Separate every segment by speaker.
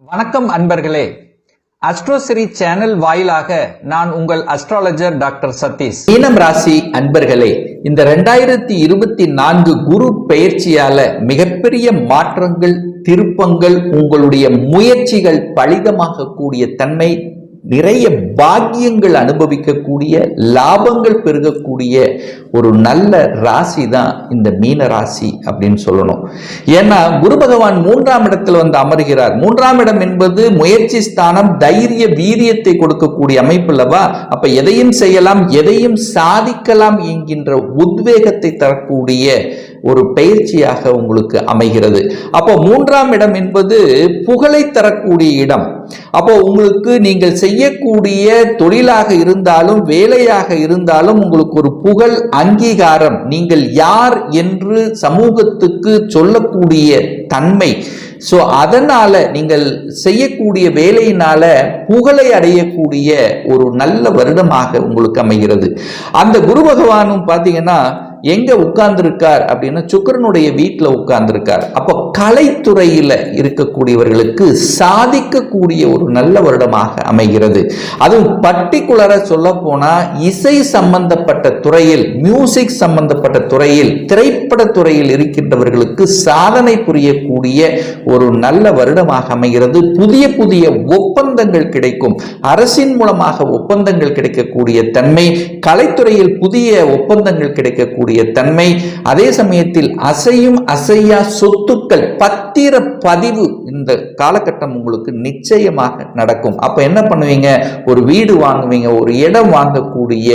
Speaker 1: வணக்கம் அன்பர்களே. அஸ்ட்ரோசிரி சேனல் வாயிலாக நான் உங்கள் அஸ்ட்ராலஜர் டாக்டர் சதீஷ். மீனம் ராசி அன்பர்களே, இந்த 2024 குரு பெயர்ச்சியால மிகப்பெரிய மாற்றங்கள், திருப்பங்கள், உங்களுடைய முயற்சிகள் பலிதமாக கூடிய தன்மை, நிறைய பாக்கியங்கள் அனுபவிக்கக்கூடிய, லாபங்கள் பெருகக்கூடிய ஒரு நல்ல ராசி தான் இந்த மீன ராசி அப்படின்னு சொல்லணும். ஏன்னா குரு பகவான் 3ஆம் இடத்தில் வந்து அமர்கிறார். 3ஆம் இடம் என்பது முயற்சி ஸ்தானம், தைரிய வீரியத்தை கொடுக்கக்கூடிய அமைப்பு அல்லவா? அப்ப எதையும் செய்யலாம், எதையும் சாதிக்கலாம் என்கின்ற உத்வேகத்தை தரக்கூடிய ஒரு பயிற்சியாக உங்களுக்கு அமைகிறது. அப்போ 3ஆம் இடம் என்பது புகழை தரக்கூடிய இடம். அப்போ உங்களுக்கு நீங்கள் செய்யக்கூடிய தொழிலாக இருந்தாலும் வேலையாக இருந்தாலும் உங்களுக்கு ஒரு புகழ், அங்கீகாரம், நீங்கள் யார் என்று சமூகத்துக்கு சொல்லக்கூடிய தன்மை. ஸோ அதனால நீங்கள் செய்யக்கூடிய வேலையினால புகழை அடையக்கூடிய ஒரு நல்ல வருடமாக உங்களுக்கு அமைகிறது. அந்த குரு பகவானும் பார்த்தீங்கன்னா எங்க உட்கார்ந்திருக்கார் அப்படின்னா சுக்கிரனுடைய வீட்டில் உட்கார்ந்திருக்கார். அப்போ கலைத்துறையில இருக்கக்கூடியவர்களுக்கு சாதிக்கக்கூடிய ஒரு நல்ல வருடமாக அமைகிறது. அதுவும் பர்டிகுலரா சொல்ல போனா இசை சம்பந்தப்பட்ட துறையில், மியூசிக் சம்பந்தப்பட்ட துறையில், திரைப்பட துறையில் இருக்கின்றவர்களுக்கு சாதனை புரியக்கூடிய ஒரு நல்ல வருடமாக அமைகிறது. புதிய புதிய ஒப்பந்தங்கள் கிடைக்கும். அரசின் மூலமாக ஒப்பந்தங்கள் கிடைக்கக்கூடிய தன்மை, கலைத்துறையில் புதிய ஒப்பந்தங்கள் கிடைக்கக்கூடிய தன்மை, அதே சமயத்தில் அசையும் அசையா சொத்துக்கள் பத்திர பதிவு இந்த காலகட்டம் உங்களுக்கு நிச்சயமாக நடக்கும். அப்ப என்ன பண்ணுவீங்க? ஒரு வீடு வாங்குவீங்க, ஒரு இடம் வாங்கக்கூடிய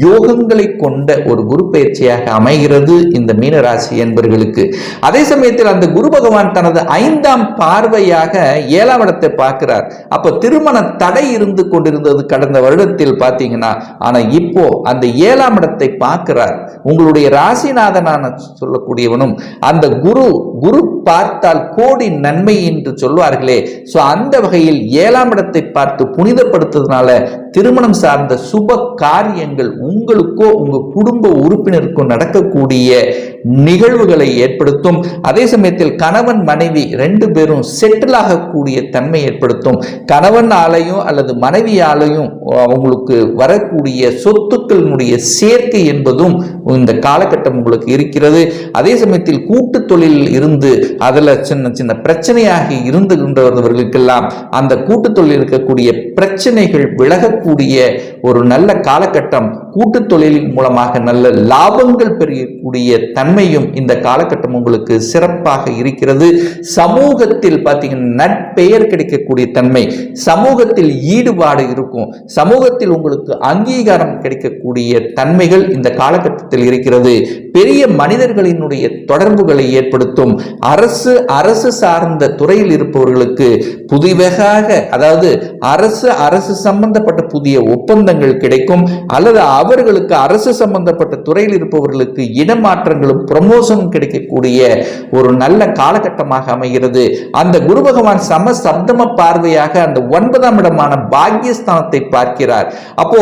Speaker 1: யோகங்களை கொண்ட ஒரு குரு பயிற்சியாக அமைகிறது இந்த மீனராசி என்பவர்களுக்கு. அதே சமயத்தில் அந்த குரு பகவான் தனது 5ஆம் பார்வையாக 7ஆம் இடத்தை பார்க்கிறார். அப்ப திருமண தடை இருந்து கொண்டிருந்தது கடந்த வருடத்தில் பார்த்தீங்கன்னா, ஆனா இப்போ அந்த 7ஆம் இடத்தை பார்க்கிறார். உங்களுடைய ராசிநாதனான சொல்லக்கூடியவனும் அந்த குரு பார்த்தால் கோடி நன்மை என்று சொல்வார்களே. சோ அந்த வகையில் 7ஆம் இடத்தை பார்த்து புனிதப்படுத்துவதனால திருமணம் சார்ந்த சுப காரியங்கள் உங்களுக்கோ உங்க குடும்ப உறுப்பினருக்கோ நடக்கக்கூடிய நிகழ்வுகளை ஏற்படுத்தும். அதே சமயத்தில் கணவன் மனைவி 2 பேரும் செட்டில் ஆகக்கூடிய தன்மை ஏற்படுத்தும். கணவனாலையும் அல்லது மனைவியாலையும் உங்களுக்கு வரக்கூடிய சொத்துக்களினுடைய சேர்க்கை என்பதும் இந்த காலகட்டம் உங்களுக்கு இருக்கிறது. அதே சமயத்தில் கூட்டு தொழிலில் இருந்து அதுல சின்ன சின்ன பிரச்சனையாக இருந்துகின்றவர்களுக்கெல்லாம் அந்த கூட்டு தொழில் இருக்கக்கூடிய பிரச்சனைகள் விலகக்கூடிய ஒரு நல்ல காலகட்டம். கூட்டு தொழிலின் மூலமாக நல்ல லாபங்கள் பெறக்கூடிய தன்மையும் இந்த காலகட்டம் உங்களுக்கு சிறப்பாக இருக்கிறது. சமூகத்தில் பார்த்தீங்கன்னா நற்பெயர் கிடைக்கக்கூடிய தன்மை, சமூகத்தில் ஈடுபாடு இருக்கும், சமூகத்தில் உங்களுக்கு அங்கீகாரம் கிடைக்கக்கூடிய தன்மைகள் இந்த காலகட்டத்தில் இருக்கிறது. பெரிய மனிதர்களினுடைய தொடர்புகளை ஏற்படுத்தும். அரசு சார்ந்த துறையில் இருப்பவர்களுக்கு புதிதாக, அதாவது அரசு சம்பந்தப்பட்ட புதிய ஒப்பந்தங்கள் கிடைக்கும், அல்லது அவர்களுக்கு அரசு சம்பந்தப்பட்ட துறையில் இருப்பவர்களுக்கு இடமாற்றங்களும் ப்ரமோஷனும் கிடைக்கக்கூடிய ஒரு நல்ல காலகட்டமாக அமைகிறது. அந்த குரு பகவான் சப்தம பார்வையாக அந்த 9ஆம் இடமான பாக்கியஸ்தானத்தை பார்க்கிறார். அப்போ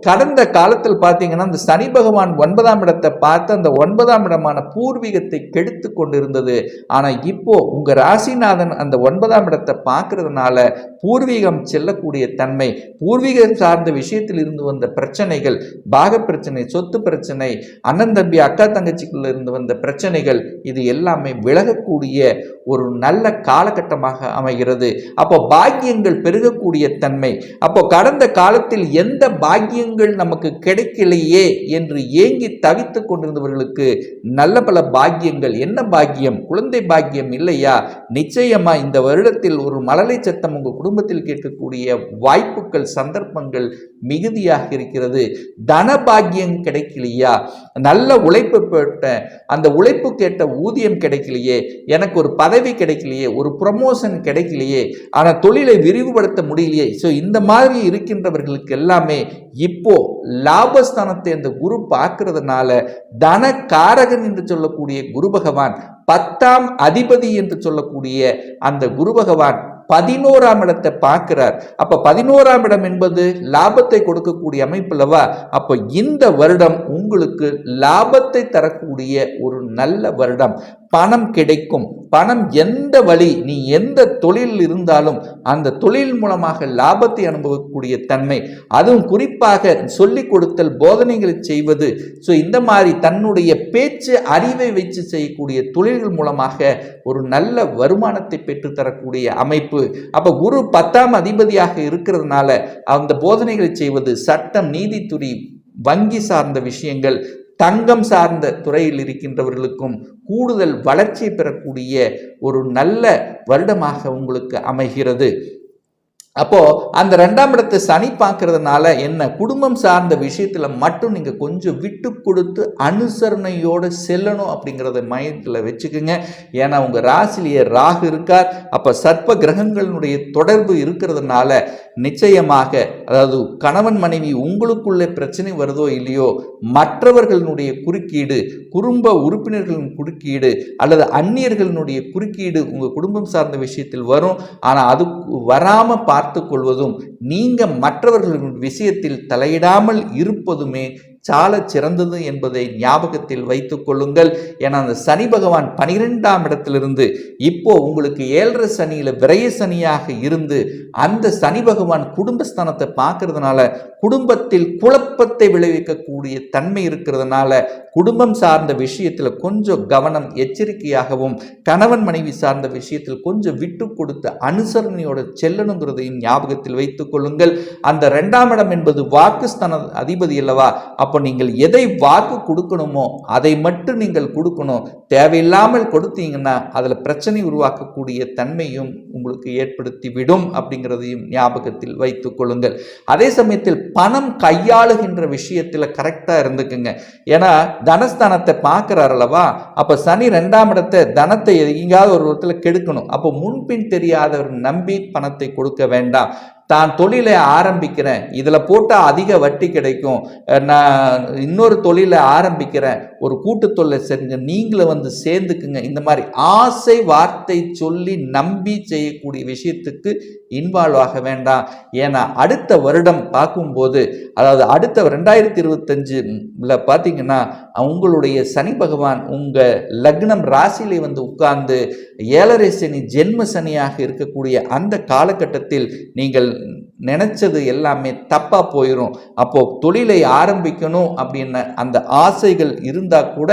Speaker 1: கடந்த காலத்தில் பார்த்தீங்கன்னா அந்த சனி பகவான் 9ஆம் இடத்தை பார்த்து அந்த 9ஆம் இடமான பூர்வீகத்தை கெடுத்து கொண்டிருந்தது. ஆனா இப்போ உங்க ராசிநாதன் அந்த 9ஆம் இடத்தை பார்க்கறதுனால பூர்வீகம் செல்லக்கூடிய தன்மை, பூர்வீகம் சார்ந்த விஷயத்தில் இருந்து வந்த பிரச்சனைகள், பாக பிரச்சனை, சொத்து பிரச்சனை, அண்ணன் தம்பி அக்கா தங்கச்சிக்குள்ள இருந்து வந்த பிரச்சனைகள், இது எல்லாமே விலகக்கூடிய ஒரு நல்ல காலகட்டமாக அமைகிறது. அப்போ பாக்கியங்கள் பெருகக்கூடிய தன்மை. அப்போ கடந்த காலத்தில் எந்த பாக்கியம் நமக்கு கிடைக்கலையே என்று ஏங்கி தவித்துக் கொண்டிருந்தவர்களுக்கு நல்ல பல பாக்கியங்கள். என்ன பாக்கியம்? குழந்தை பாக்கியம் இல்லையா? நிச்சயமா இந்த வருடத்தில் ஒரு மழலை சத்தம் உங்க குடும்பத்தில் கேட்கக்கூடிய வாய்ப்புகள், சந்தர்ப்பங்கள் மிகுதியாக இருக்கிறது. தன பாக்கியம் கிடைக்கலையா? நல்ல உழைப்பு போட்ட அந்த உழைப்பு கேட்ட ஊதியம் கிடைக்கலையே, எனக்கு ஒரு பதவி கிடைக்கலையே, ஒரு ப்ரமோஷன் கிடைக்கலையே, ஆனா தொழிலை விரிவுபடுத்த முடியலையே. ஸோ இந்த மாதிரி இருக்கின்றவர்களுக்கு எல்லாமே இப்போ லாபஸ்தானத்தை அந்த குரு பார்க்கிறதுனால தன காரகன் என்று சொல்லக்கூடிய குரு பகவான், 10ஆம் அதிபதி என்று சொல்லக்கூடிய அந்த குரு பகவான் 11ஆம் இடத்தை பார்க்கிறார். அப்ப 11ஆம் இடம் என்பது லாபத்தை கொடுக்கக்கூடிய அமைப்பு அல்லவா? அப்ப இந்த வருடம் உங்களுக்கு லாபத்தை தரக்கூடிய ஒரு நல்ல வருடம். பணம் கிடைக்கும். பணம் எந்த வழி, நீ எந்த தொழில் இருந்தாலும் அந்த தொழில் மூலமாக லாபத்தை அனுபவிக்கக்கூடிய தன்மை, அதுவும் குறிப்பாக சொல்லிக் கொடுத்தல், போதனைகளை செய்வது, இந்த மாதிரி தன்னுடைய பேச்சு அறிவை வச்சு செய்யக்கூடிய தொழில்கள் மூலமாக ஒரு நல்ல வருமானத்தை பெற்று தரக்கூடிய அமைப்பு. அப்ப குரு 10ஆம் அதிபதியாக இருக்கிறதுனால அந்த போதனைகளை செய்வது, சட்டம், நீதித்துறை, வங்கி சார்ந்த விஷயங்கள், தங்கம் சார்ந்த துறையில் இருக்கின்றவர்களுக்கும் கூடுதல் வளர்ச்சி பெறக்கூடிய ஒரு நல்ல வருடமாக உங்களுக்கு அமைகிறது. அப்போ அந்த 2ஆம் இடத்தை சனி பார்க்கறதுனால என்ன, குடும்பம் சார்ந்த விஷயத்துல மட்டும் நீங்க கொஞ்சம் விட்டு கொடுத்து அனுசரணையோட செல்லணும் அப்படிங்கிறத மையத்தில் வச்சுக்கோங்க. ஏன்னா உங்க ராசிலேயே ராகு இருக்கார். அப்ப சர்ப்ப கிரகங்களுடைய தொடர்பு இருக்கிறதுனால நிச்சயமாக, அதாவது கணவன் மனைவி உங்களுக்குள்ளே பிரச்சனை வருதோ இல்லையோ, மற்றவர்களுடைய குறுக்கீடு, குடும்ப உறுப்பினர்களின் குறுக்கீடு அல்லது அந்நியர்களுடைய குறுக்கீடு உங்க குடும்பம் சார்ந்த விஷயத்தில் வரும். ஆனா அது வராம பார்த்து கொள்வதும், நீங்க மற்றவர்களின் விஷயத்தில் தலையிடாமல் இருப்பதுமே சால சிறந்தது என்பதை ஞாபகத்தில் வைத்துக் கொள்ளுங்கள். ஏன்னா அந்த சனி பகவான் 12ஆம் இடத்திலிருந்து இப்போ உங்களுக்கு 7.5 சனியில விரைய சனியாக இருந்து அந்த சனி பகவான் குடும்பஸ்தானத்தை பார்க்கறதுனால குடும்பத்தில் குழப்பத்தை விளைவிக்கக்கூடிய தன்மை இருக்கிறதுனால குடும்பம் சார்ந்த விஷயத்தில் கொஞ்சம் கவனம், எச்சரிக்கையாகவும், கணவன் மனைவி சார்ந்த விஷயத்தில் கொஞ்சம் விட்டு கொடுத்து அனுசரணையோட செல்லணுங்கிறதையும் ஞாபகத்தில் வைத்துக் கொள்ளுங்கள். அந்த 2ஆம் இடம் என்பது வாக்குஸ்தான அதிபதி அல்லவா. அப்போ நீங்கள் எதை வாக்கு கொடுக்கணுமோ அதை மட்டும் நீங்கள் கொடுக்கணும். தேவையில்லாமல் கொடுத்தீங்கன்னா அதுல பிரச்சனை உருவாக்கக்கூடிய தன்மையும் உங்களுக்கு ஏற்படுத்தி விடும் அப்படிங்கிறதையும் ஞாபகத்தில் வைத்துக் கொள்ளுங்கள். அதே சமயத்தில் பணம் கையாளுகின்ற விஷயத்துல கரெக்டா இருந்துக்குங்க. ஏன்னா தனஸ்தானத்தை பார்க்கிறார் அல்லவா. அப்ப சனி 2ஆம் இடத்தை, தனத்தை எங்கேயாவது ஒரு இடத்துல கெடுக்கணும். அப்போ முன்பின் தெரியாதவர் நம்பி பணத்தை கொடுக்க வேண்டாம். தான் தொழிலை ஆரம்பிக்கிறேன், இதில் போட்டால் அதிக வட்டி கிடைக்கும், நான் இன்னொரு தொழிலை ஆரம்பிக்கிறேன், ஒரு கூட்டு தொழிலை செஞ்சு நீங்களும் வந்து சேர்ந்துக்குங்க, இந்த மாதிரி ஆசை வார்த்தை சொல்லி நம்பி செய்யக்கூடிய விஷயத்துக்கு இன்வால்வ் ஆக வேண்டாம். ஏன்னா அடுத்த வருடம் பார்க்கும்போது, அதாவது அடுத்த 2025 பார்த்தீங்கன்னா உங்களுடைய சனி பகவான் உங்க லக்னம் ராசியிலே வந்து உட்கார்ந்து 7.5 சனி ஜென்ம சனியாக இருக்கக்கூடிய அந்த காலகட்டத்தில் நீங்கள் நினைச்சது எல்லாமே தப்பா போயிடும். அப்போ தொழிலை ஆரம்பிக்கணும் அப்படின்னு அந்த ஆசைகள் இருந்தா கூட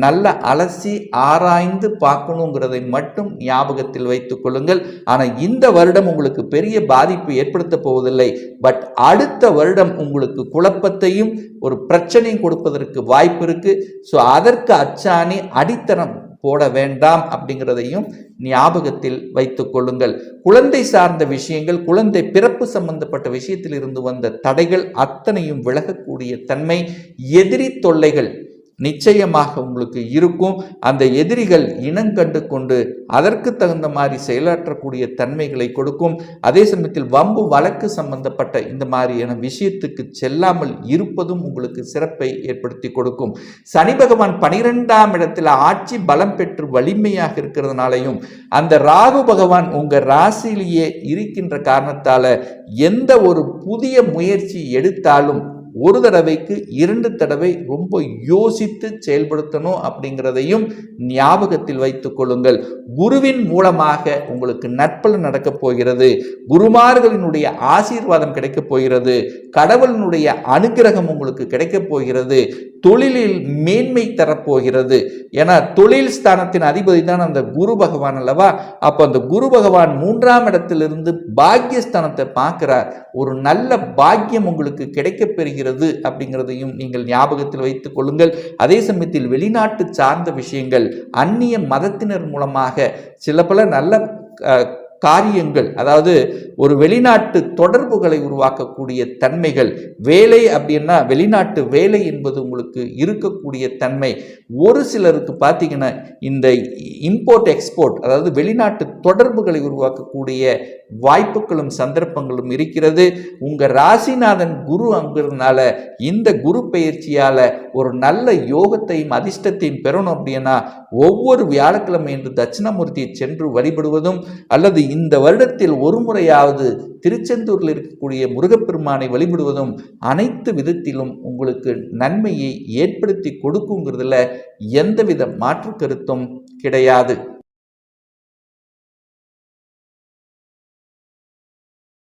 Speaker 1: நல்ல அலசி ஆராய்ந்து பார்க்கணுங்கிறதை மட்டும் ஞாபகத்தில் வைத்துக் கொள்ளுங்கள். ஆனா இந்த வருடம் உங்களுக்கு பெரிய பாதிப்பு ஏற்படுத்த போவதில்லை. பட் அடுத்த வருடம் உங்களுக்கு குழப்பத்தையும் ஒரு பிரச்சனையும் கொடுப்பதற்கு வாய்ப்பு இருக்கு. ஸோ அதற்கு அச்சாணி அடித்தளம் போட வேண்டாம் அப்படிங்கிறதையும் ஞாபகத்தில் வைத்துக் கொள்ளுங்கள். குழந்தை சார்ந்த விஷயங்கள், குழந்தை பிறப்பு சம்பந்தப்பட்ட விஷயத்தில் இருந்து வந்த தடைகள் அத்தனையும் விலகக்கூடிய தன்மை, எதிரி தொல்லைகள் நிச்சயமாக உங்களுக்கு இருக்கும். அந்த எதிரிகள் இனங்கண்டு கொண்டு அதற்கு தகுந்த மாதிரி செயலாற்றக்கூடிய தன்மைகளை கொடுக்கும். அதே சமயத்தில் வம்பு வழக்கு சம்பந்தப்பட்ட இந்த மாதிரியான விஷயத்துக்கு செல்லாமல் இருப்பதும் உங்களுக்கு சிறப்பை ஏற்படுத்தி கொடுக்கும். சனி பகவான் 12ஆம் இடத்தில் ஆட்சி பலம் பெற்று வலிமையாக இருக்கிறதுனாலையும், அந்த ராகு பகவான் உங்க ராசியிலேயே இருக்கின்ற காரணத்தால எந்த ஒரு புதிய முயற்சி எடுத்தாலும் ஒரு தடவைக்கு 2 தடவை ரொம்ப யோசித்து செயல்படுத்தணும் அப்படிங்கிறதையும் ஞாபகத்தில் வைத்துக் கொள்ளுங்கள். குருவின் மூலமாக உங்களுக்கு நற்பலன் நடக்க போகிறது. குருமார்களினுடைய ஆசீர்வாதம் கிடைக்க போகிறது. கடவுளினுடைய அனுகிரகம் உங்களுக்கு கிடைக்க போகிறது. தொழிலில் மேன்மை தரப்போகிறது. ஏன்னா தொழில் ஸ்தானத்தின் அதிபதி தான் அந்த குரு பகவான் அல்லவா. அப்போ அந்த குரு பகவான் 3ஆம் இடத்திலிருந்து பாக்கியஸ்தானத்தை பார்க்கிறார். ஒரு நல்ல பாக்கியம் உங்களுக்கு கிடைக்க பெறுகிறது அப்படிங்கிறதையும் நீங்கள் ஞாபகத்தில் வைத்துக் கொள்ளுங்கள். அதே சமயத்தில் வெளிநாட்டு சார்ந்த விஷயங்கள், அந்நிய மதத்தினர் மூலமாக சில பல நல்ல காரியங்கள், அதாவது ஒரு வெளிநாட்டு தொடர்புகளை உருவாக்கக்கூடிய தன்மைகள், வேலை அப்படின்னா வெளிநாட்டு வேலை என்பது உங்களுக்கு இருக்கக்கூடிய தன்மை. ஒரு சிலருக்கு பார்த்தீங்கன்னா இந்த இம்போர்ட் எக்ஸ்போர்ட், அதாவது வெளிநாட்டு தொடர்புகளை உருவாக்கக்கூடிய வாய்ப்புகளும் சந்தர்ப்பங்களும் இருக்கிறது. உங்க ராசிநாதன் குரு அங்கிறதுனால இந்த குரு பயிற்சியால ஒரு நல்ல யோகத்தையும் அதிர்ஷ்டத்தையும் பெறணும் அப்படின்னா ஒவ்வொரு வியாழக்கிழமை என்று தட்சிணாமூர்த்தியை சென்று வழிபடுவதும் அல்லது இந்த வருடத்தில் ஒரு முறையாவது திருச்செந்தூரில் இருக்கக்கூடிய முருகப்பெருமானை வழிபடுவதும் அனைத்து விதத்திலும் உங்களுக்கு நன்மையை ஏற்படுத்தி கொடுக்குங்கிறதுல எந்தவித மாற்று கருத்தும் கிடையாது.